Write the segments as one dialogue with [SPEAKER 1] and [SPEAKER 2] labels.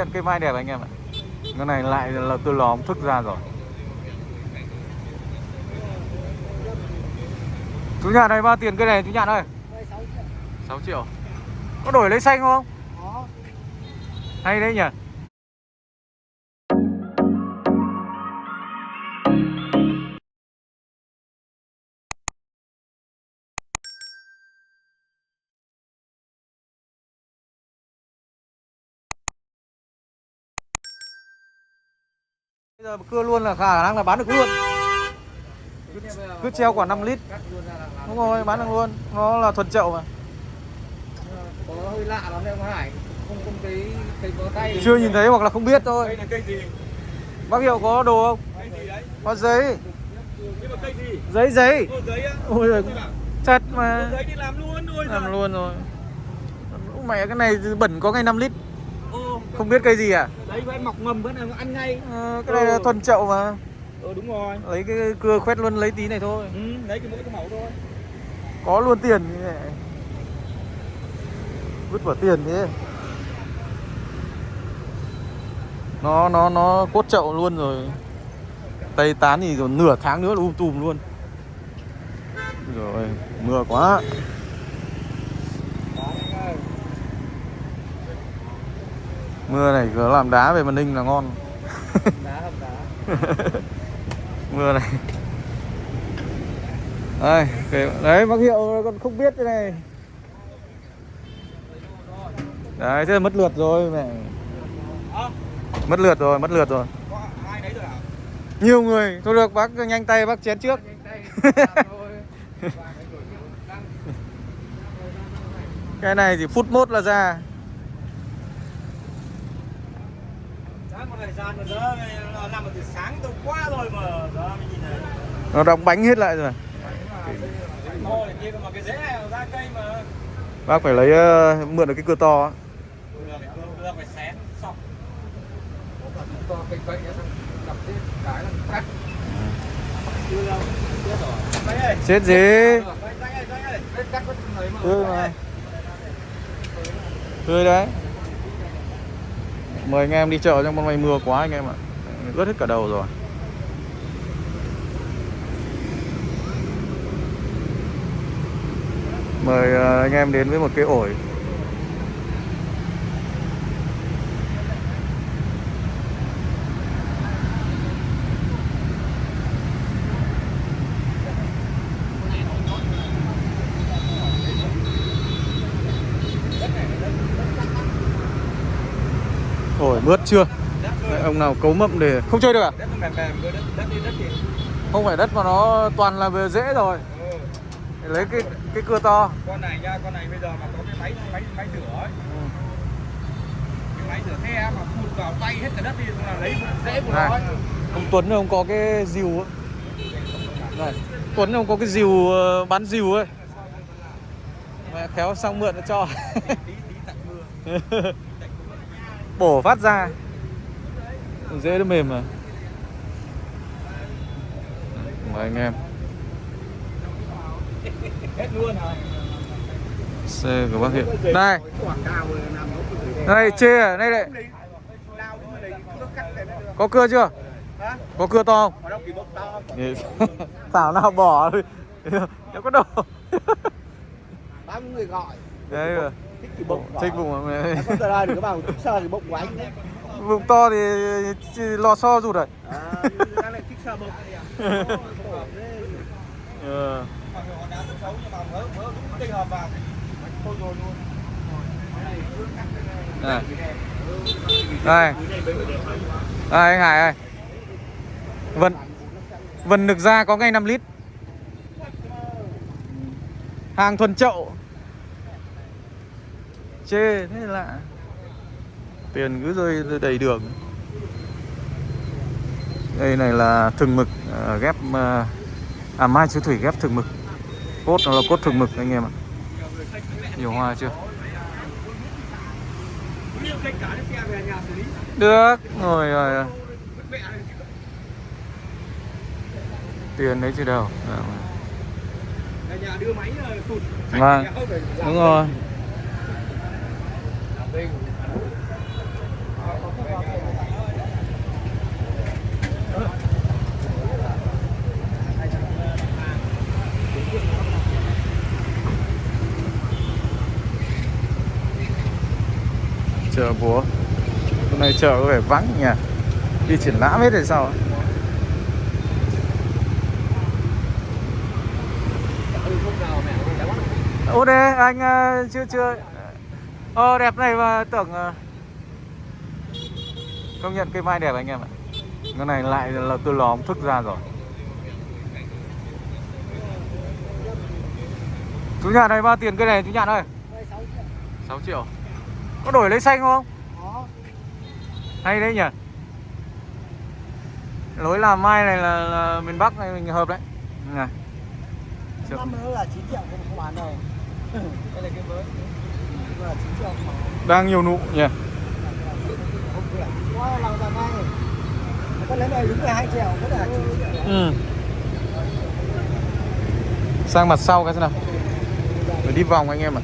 [SPEAKER 1] nhận cây mai đẹp anh em ạ. Cái này lại là tôi lò ông thức ra rồi. Chú Nhạn này bao tiền cây này chú Nhạn ơi? 6 triệu. Có đổi lấy xanh không?
[SPEAKER 2] Có.
[SPEAKER 1] Hay đấy nhỉ. Bây giờ cưa luôn là khả năng là bán được luôn. Cứ treo quả 5 lít. Đúng rồi, bán được luôn. Nó là thuần chậu mà.
[SPEAKER 2] Có hơi lạ lắm đấy ông Hải. Không thấy có tay.
[SPEAKER 1] Chưa nhìn thấy hoặc là không biết thôi.
[SPEAKER 3] Đây là cây gì?
[SPEAKER 1] Bác Hiệu có đồ không?
[SPEAKER 3] Cây gì đấy?
[SPEAKER 1] Có giấy.
[SPEAKER 3] Nhưng mà cây gì?
[SPEAKER 1] Giấy.
[SPEAKER 3] Giấy á?
[SPEAKER 1] Ôi giời, chật mà.
[SPEAKER 3] Giấy đi làm luôn rồi.
[SPEAKER 1] Làm luôn rồi. Mẹ cái này bẩn có ngay 5 lít.
[SPEAKER 3] Ô,
[SPEAKER 1] Không biết cây gì à?
[SPEAKER 3] đấy vẫn mọc mầm vẫn là ăn ngay.
[SPEAKER 1] Cái này là thuần chậu mà.
[SPEAKER 3] Đúng rồi.
[SPEAKER 1] Lấy cái cưa khoét luôn lấy tí này thôi.
[SPEAKER 3] Lấy cái mỗi cái mẫu thôi.
[SPEAKER 1] Có luôn tiền như này. Vứt bỏ tiền thế. Nó cốt chậu luôn rồi. Tây tán thì còn nửa tháng nữa là tùm luôn. Rồi, mưa quá. Mưa này cứ làm đá về Màn Ninh là ngon.
[SPEAKER 2] Đá hầm đá.
[SPEAKER 1] Mưa này. Đây, đấy bác Hiệu còn không biết cái này. Đấy, thế là mất lượt rồi mẹ. Mất lượt rồi.
[SPEAKER 3] Có ai đấy rồi hả?
[SPEAKER 1] Nhiều người, thôi được bác nhanh tay bác chén trước. Cái này thì phút mốt là ra.
[SPEAKER 3] Sáng một thời gian mà giờ làm từ sáng từ quá rồi mà giờ mình nhìn thấy.
[SPEAKER 1] Nó đóng bánh hết lại rồi.
[SPEAKER 3] To này kia mà cái rễ này ra cây mà.
[SPEAKER 1] Bác phải lấy mượn được cái cưa to.
[SPEAKER 3] Cưa phải xén sọc.
[SPEAKER 2] To cây đập thế cái là cắt.
[SPEAKER 1] Chết gì?
[SPEAKER 2] Cắt vẫn thấy mà.
[SPEAKER 1] Mà. Tươi đấy. Mời anh em đi chợ trong hôm nay mưa quá anh em ạ. Ướt hết cả đầu rồi. Mời anh em đến với một cái ổi. Ổi mướt chưa? Đấy, ông nào cấu mậm để không chơi được à?
[SPEAKER 3] Đất nó mềm đất thì.
[SPEAKER 1] Không phải đất mà nó toàn là về rễ rồi. Để lấy cái cưa to.
[SPEAKER 3] Con này nha, con này bây giờ mà có cái máy rửa ấy. Cái máy rửa xe mà phun vào tay hết cả đất đi là lấy rễ của nó ấy.
[SPEAKER 1] Ông Tuấn ông có cái rìu ấy. Này, Tuấn ông có cái rìu bán rìu ấy. Mẹ khéo xong mượn nó cho.
[SPEAKER 3] Tí tạnh mưa.
[SPEAKER 1] Bổ phát ra. Dễ nó mềm mà. Mời anh em.
[SPEAKER 3] Hết luôn hả?
[SPEAKER 1] Xe của bác Hiệu. Đây. Đây chê à, đây này. Có cưa chưa? Có cưa to không? Thảo nào bỏ thôi. Nó có đồ.
[SPEAKER 2] Bao nhiêu người gọi.
[SPEAKER 1] Đấy rồi. Thích bụng mà.
[SPEAKER 2] Con giờ đây thì các bạn thích sờ cái bụng của anh đấy.
[SPEAKER 1] Bụng to thì lò xo rụt rồi.
[SPEAKER 2] Đang lại thích sờ bụng này à?
[SPEAKER 3] Họ đá rất xấu nhưng mà mớ đúng cái hợp vào. Thôi rồi luôn.
[SPEAKER 1] Đây. Đây anh Hải ơi. Vần được ra có ngay 5 lít. Hàng thuần chậu. Chê thế lạ. Tiền cứ rơi đầy đường. Đây này là thường mực ghép mai chú Thủy ghép thường mực. Cốt nó là cốt thường mực anh em ạ. Nhiều hoa chưa? Được, rồi. Tiền đấy chứ đâu.
[SPEAKER 3] Nhà đưa máy sụt.
[SPEAKER 1] Vâng, đúng rồi. bố. Hôm nay chợ có vẻ vắng nhỉ. Đi triển lãm hết rồi sao? Ô đây anh chưa. Đẹp này mà tưởng công nhận cây mai đẹp anh em ạ. Cái này lại là tôi lòm thức ra rồi. Chú Nhạn này bao tiền cây này chú Nhạn ơi? 6 triệu. Có đổi lấy xanh không?
[SPEAKER 2] Có.
[SPEAKER 1] Hay đấy nhỉ. Lối làm mai này là miền Bắc này mình hợp đấy. Này.
[SPEAKER 2] Năm nữa là 9 triệu không bán đâu. Đây là cái mới. Là 9 triệu không bán.
[SPEAKER 1] Đang nhiều nụ nhỉ.
[SPEAKER 2] Không phải. Quá lòng ra ngay. Có lấy này đúng 12 triệu, có là 9 triệu.
[SPEAKER 1] Ừ. Sang mặt sau cái thế nào? Phải đi vòng anh em ạ.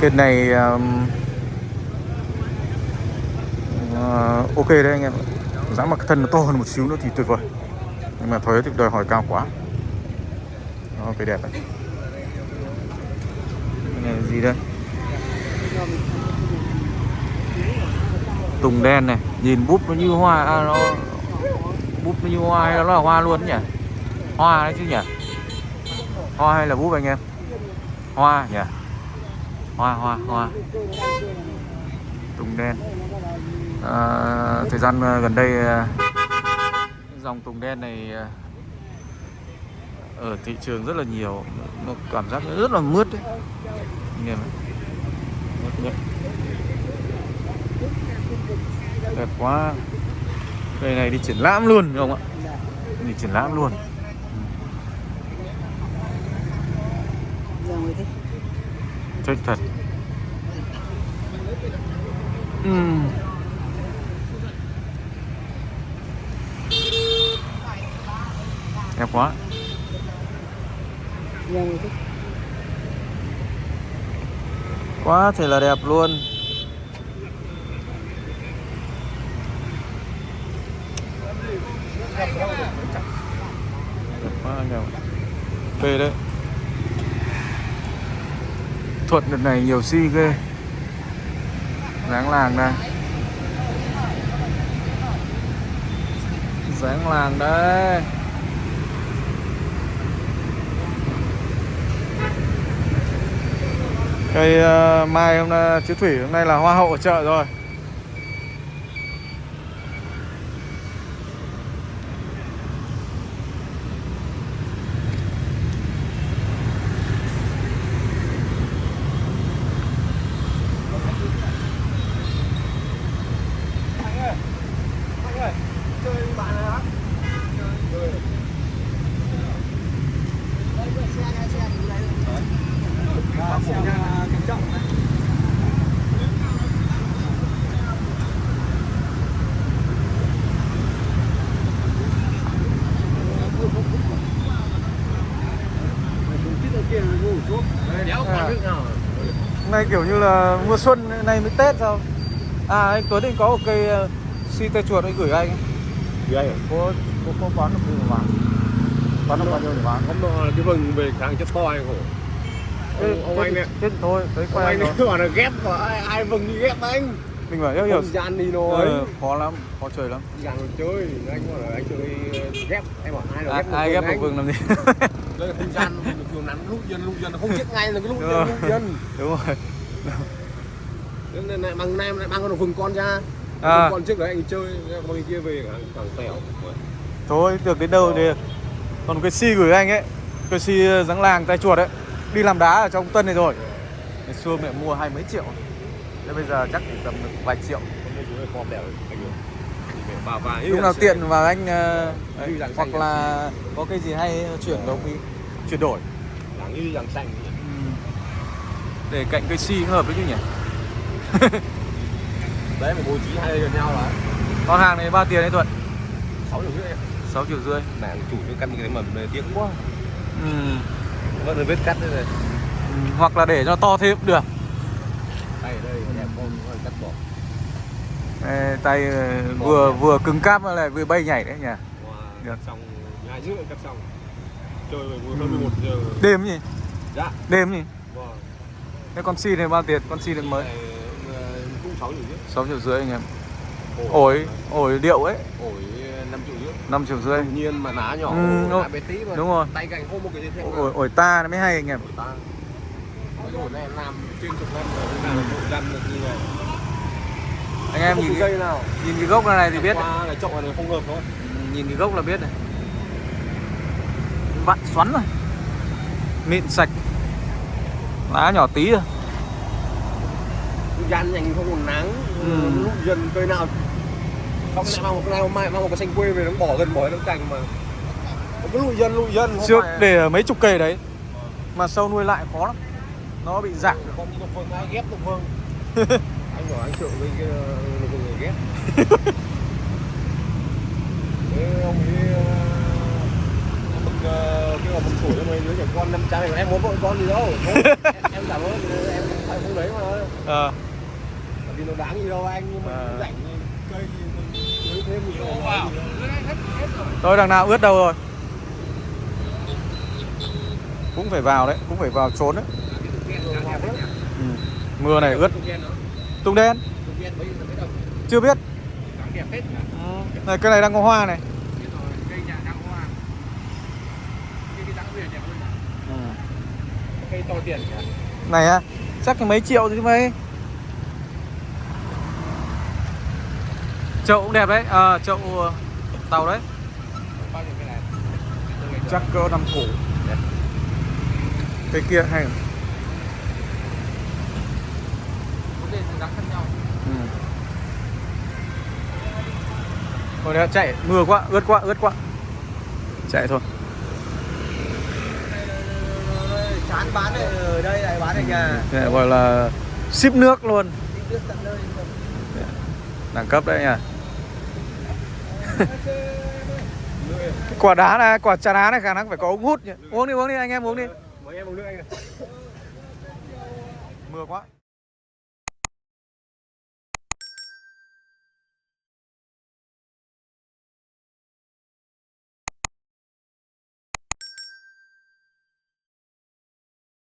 [SPEAKER 1] Cây này ok đấy anh em. Giá mà thân nó to hơn một xíu nữa thì tuyệt vời. Nhưng mà thuế thì đòi hỏi cao quá. Đó, cây đẹp này. Cái này gì đây? Tùng đen này, nhìn búp nó như hoa, búp nó như hoa hay nó là hoa luôn nhỉ? Hoa đấy chứ nhỉ? Hoa hay là búp anh em? Hoa nhỉ? Hoa. Tùng đen. Thời gian gần đây dòng tùng đen này ở thị trường rất là nhiều. Nó cảm giác rất là mướt đấy. Anh em mướt. Đẹp quá. Cây này đi triển lãm luôn không ạ? Đi triển lãm luôn. Thích thật. Đẹp quá. Quá thì là đẹp luôn. Đẹp quá anh em. Phê đấy. Thuận đợt này nhiều si ghê. Dáng làng đây. Dáng làng đây. Cây mai hôm nay Chứ Thủy hôm nay là hoa hậu ở chợ rồi. Này kiểu như là mùa xuân này mới Tết sao? À anh Tuấn anh có một cây si tê chuột anh gửi anh.
[SPEAKER 3] Gửi anh.
[SPEAKER 1] Có bán được bao nhiêu bán? Bán được bao nhiêu để bán?
[SPEAKER 3] Không có cái vừng về càng chất to anh khổ. Ông anh này.
[SPEAKER 1] Chết thôi, tới quay anh
[SPEAKER 3] rồi. Bảo là ghép của ai vừng đi ghép anh.
[SPEAKER 1] Mình bảo hiểu.
[SPEAKER 3] Không gian đi rồi.
[SPEAKER 1] Khó lắm, khó chơi lắm.
[SPEAKER 3] Gian chơi, anh bảo là anh chơi ghép, em bảo ai là ghép.
[SPEAKER 1] Ai ghép một vừng làm gì?
[SPEAKER 3] Đây là không gian thường nắn lúc dân nó không chết ngay là cái lúc dân.
[SPEAKER 1] Đúng rồi.
[SPEAKER 3] Nên lại bằng nem lại mang con vừng con ra. Con trước đấy anh chơi, con kia về càng tẻo.
[SPEAKER 1] Thôi được đến đâu thì còn cái si gửi anh ấy, cái si dáng làng tay chuột ấy, đi làm đá ở trong Tân này rồi. Ngày xưa mẹ mua 20 mấy triệu. Thế bây giờ chắc chỉ tầm được vài triệu. Lúc nào tiện vào anh đấy, hoặc là có cái gì hay chuyển đồng ý chuyển đổi.
[SPEAKER 3] Đáng như răng xanh.
[SPEAKER 1] Để cạnh cây si hợp đấy chứ nhỉ.
[SPEAKER 3] Đấy mà bố trí hai gần nhau là.
[SPEAKER 1] Con hàng này bao tiền đấy Thuận?
[SPEAKER 3] 6,5 triệu.
[SPEAKER 1] 6,5 triệu.
[SPEAKER 3] Nàng chủ cho căn cái mầm này tiếc quá. Vẫn là vết cắt đây này.
[SPEAKER 1] Hoặc là để cho to thêm cũng được.
[SPEAKER 3] Đây đây đẹp không, cắt bỏ.
[SPEAKER 1] Ê, tay vừa cứng cáp lại vừa bay nhảy đấy nhỉ.
[SPEAKER 3] Wow, cắt xong 2 rưỡi cắt xong. Chơi vừa hơn 11 giờ.
[SPEAKER 1] Đêm nhỉ?
[SPEAKER 3] Dạ.
[SPEAKER 1] Đêm nhỉ?
[SPEAKER 3] Vâng.
[SPEAKER 1] Thế con xin này bao tiền? Con xin được mới
[SPEAKER 3] Này, cũng 6 triệu rưỡi.
[SPEAKER 1] 6,5 triệu anh em. Ổi điệu ấy.
[SPEAKER 3] Ổi 5 triệu rưỡi.
[SPEAKER 1] 5,5 triệu.
[SPEAKER 3] Tự nhiên mà ná nhỏ, ná bé tí mà.
[SPEAKER 1] Đúng rồi.
[SPEAKER 3] Tay cạnh ôm một cái gì thêm.
[SPEAKER 1] Ổi ta nó mới hay anh em.
[SPEAKER 3] Ổi ta. Cái ổi này em làm trên chục năm rồi, nên là một lần được như này.
[SPEAKER 1] Anh em nhìn
[SPEAKER 3] cây nào.
[SPEAKER 1] Nhìn cái gốc này thì biết.
[SPEAKER 3] Qua này trộn này không hợp thôi.
[SPEAKER 1] Nhìn cái gốc là biết này. Vặn xoắn rồi. Mịn sạch. Lá nhỏ tí rồi.
[SPEAKER 3] Gian nhanh không còn nắng. Lúc dần cây nào không nào mai mang một cái xanh quê về nó bỏ gần bỏ nó cành mà. Cứ lụi dân
[SPEAKER 1] Trước để ở mấy chục cây đấy. Mà sâu nuôi lại khó lắm. Nó bị rạc.
[SPEAKER 3] Con như Độc Vương ai ghép Độc Vương. Anh bảo anh trộn với cái người ghép. Thế ông ấy cái mà mình sủi cho mấy đứa trẻ con 500 này em muốn vợ con gì đâu. Em cảm ơn em phải không lấy mà. Bởi vì nó đáng gì đâu anh, nhưng mà rảnh cây thì mình lấy thêm gì đâu.
[SPEAKER 1] Thôi đằng nào ướt đâu rồi. Cũng phải vào đấy, cũng phải vào trốn đấy. Mưa này ướt. Tùng đen. Chưa biết. Này cái này đang có hoa này.
[SPEAKER 3] Cây to tiền cả.
[SPEAKER 1] Này á, chắc là mấy triệu chứ mấy. Chậu cũng đẹp đấy, chậu tàu đấy.
[SPEAKER 3] Bao nhiêu cái này?
[SPEAKER 1] Chắc cỡ 5 củ. Cây kia hay.
[SPEAKER 3] Có tên giá khác nhau.
[SPEAKER 1] Thôi đấy, chạy, mưa quá, ướt quá. Chạy thôi.
[SPEAKER 2] Chán bán ở đây lại bán ở nhà.
[SPEAKER 1] Đây gọi là ship nước luôn.
[SPEAKER 2] Ship nước tận nơi.
[SPEAKER 1] Đẳng cấp đấy nha. Quả đá này, quả trà đá này khả năng phải có ống hút nhỉ. Uống đi anh em uống đi.
[SPEAKER 3] Mấy em uống nước anh này.
[SPEAKER 1] Mưa quá.